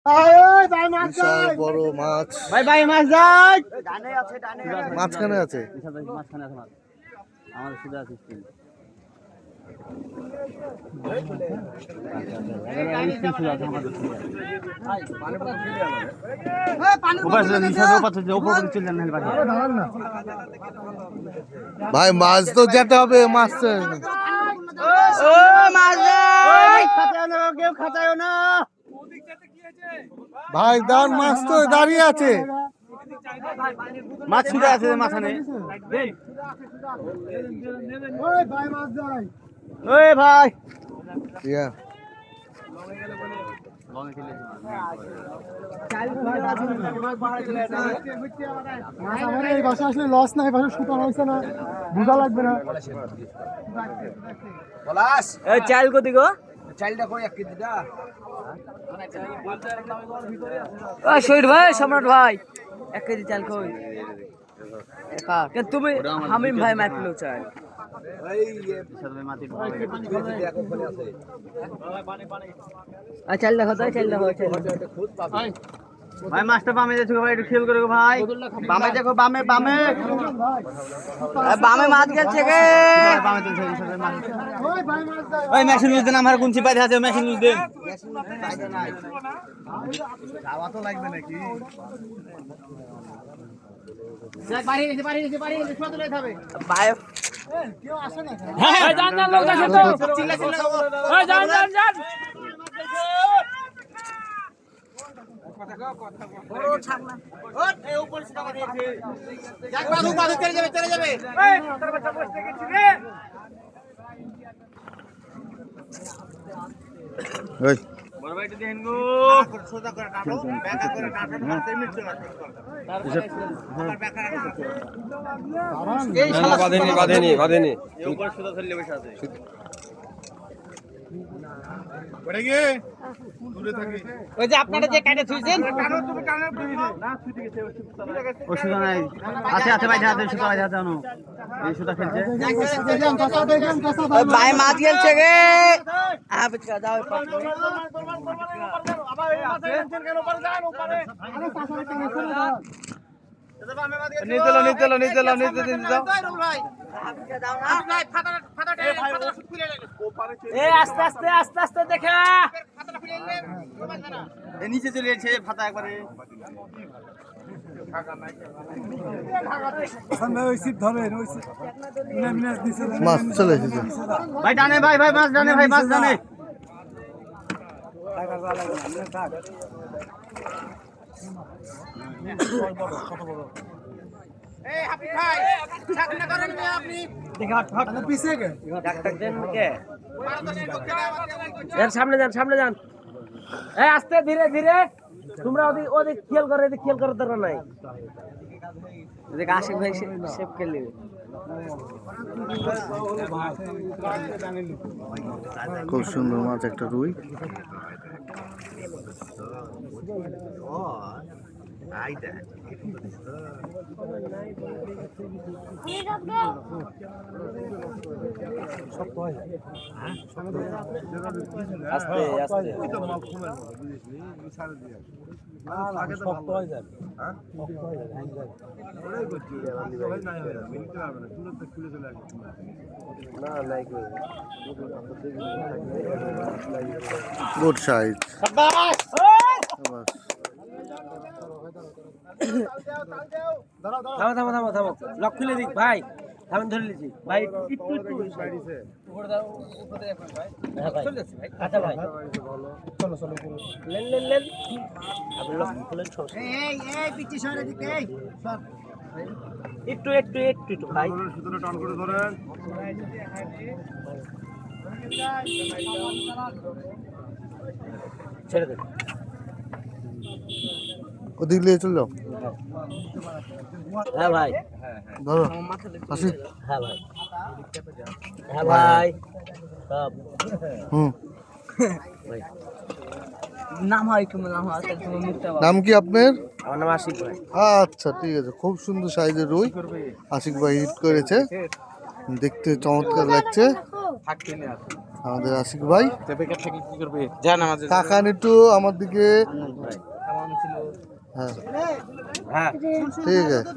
বিশাল বড় মাছ। ভাই ভাই মাছ যাই মাঝখানে আছে। মাঝখানে আছে মাছ আমাদের সুদা আছে ভাই মাছ তো যেতে হবে, মাছ ভাই দান, মাছ তো দাঁড়িয়ে আছে। মাছ ছুটে আছে মাঝখানে। ওই ভাই লস নাই, সুতান হয়েছে না, বুঝা লাগবে না। চাল কতি গো? শহীদ ভাই, সম্রাট ভাই, 1 কেজি চাল কই? তুমি হামিম ভাই মাইকিলো চাই চাল দেখো, তাই চাল দেখো ভাই। মাছটা বামে দেখো ভাই, একটু খেয়াল করো ভাই। বামে দেখো, বামে বামে বামে মাছ গেছে গে। ওই মেশিন ইউজ দেন, আমার গুনছি বাইরে আছে, মেশিন ইউজ দেন। যাওয়া তো লাগবে নাকি? ভাই কেউ আসে না। হ্যাঁ জান জান, লোক আসে তো, চিল্লা চিল্লা। ওই জান জান জান। বড় ছাগনা ওই এই উপর সিধা দিয়েছে, এক বাদু বাদু চলে যাবে চলে যাবে। এই তোর বাচ্চা বসতে গেছি রে। ওই বড় ভাইটা দেখেন গো, সোজা করে কাটো, ব্যাকা করে কাটো, 5 মিনিট চলে আসবে। আমার ব্যাকা এই শালা বাঁধেনি এই উপর সোজা চলে বসে আছে। পড়ে গিয়ে দূরে থাকে। ওই যে আপনারা যে কাটে থুইছেন, কাটো তুমি কানে না ছুটি গেছে। ওষুধ নাই আছে আছে ভাই, হাতে সুতা ভাই, হাতে আনো। এই সুতা খেলছে ভাই, মাছ খেলছে গে। আ বচকা যাও আবার এই মাছ টেনশন কেন উপরে যান উপরে। আরে পাশে কানে চলে যাও। নিতে লো নিতে দাও ভাই। দাও না ভাই, ফাটাটা খুলে নেন। এই আস্তে আস্তে আস্তে আস্তে দেখা, ফাটাটা খুলে নেন। এই নিচে চলে যাচ্ছে ফাটা একবারে। মাছ চলে এসেছে ভাই ডানে, ভাই ভাই মাছ ডানে, ভাই মাছ ডানে। এই হাফি ভাই, ছাগনা করেন না আপনি। দেখা হট পিছে কে ডাক্তার দেন কে? এর সামনে যান। এই আস্তে ধীরে ধীরে, তোমরা ওদিক খেয়াল করো, এদিক খেয়াল করার দরকার নাই। এদিকে আশিক ভাই সেভ করে নেবে। খুব সুন্দর মাছ, একটা রুই। আস্তে আস্তে গুড সাইজ। থামো লক খুলে দিক ভাই, থামেন ধরে লিছি ভাই। একটু উপরে দাও, উপরে দেখুন ভাই। হ্যাঁ ভাই চলে যাচ্ছে ভাই। আচ্ছা ভাই চলো লেন আপনি লক খুলেন। এই পিচ্চি সরে দিকে, এই সর একটু ভাই, সুতোটা টান করে ধরেন। ছেড়ে দেন, ওদিক নিয়ে চল যাও। হ্যাঁ ভাই ধরো আসি। হ্যাঁ ভাই সব ভাই। নাম কি আপনার? আমার নাম আশিক ভাই। আচ্ছা ঠিক আছে, খুব সুন্দর সাইজের রুই আশিক ভাই হিট করেছে, দেখতে চমৎকার লাগছে। আমাদের আশিক ভাই তাকান একটু আমার দিকে। হ্যাঁ হ্যাঁ ঠিক আছে।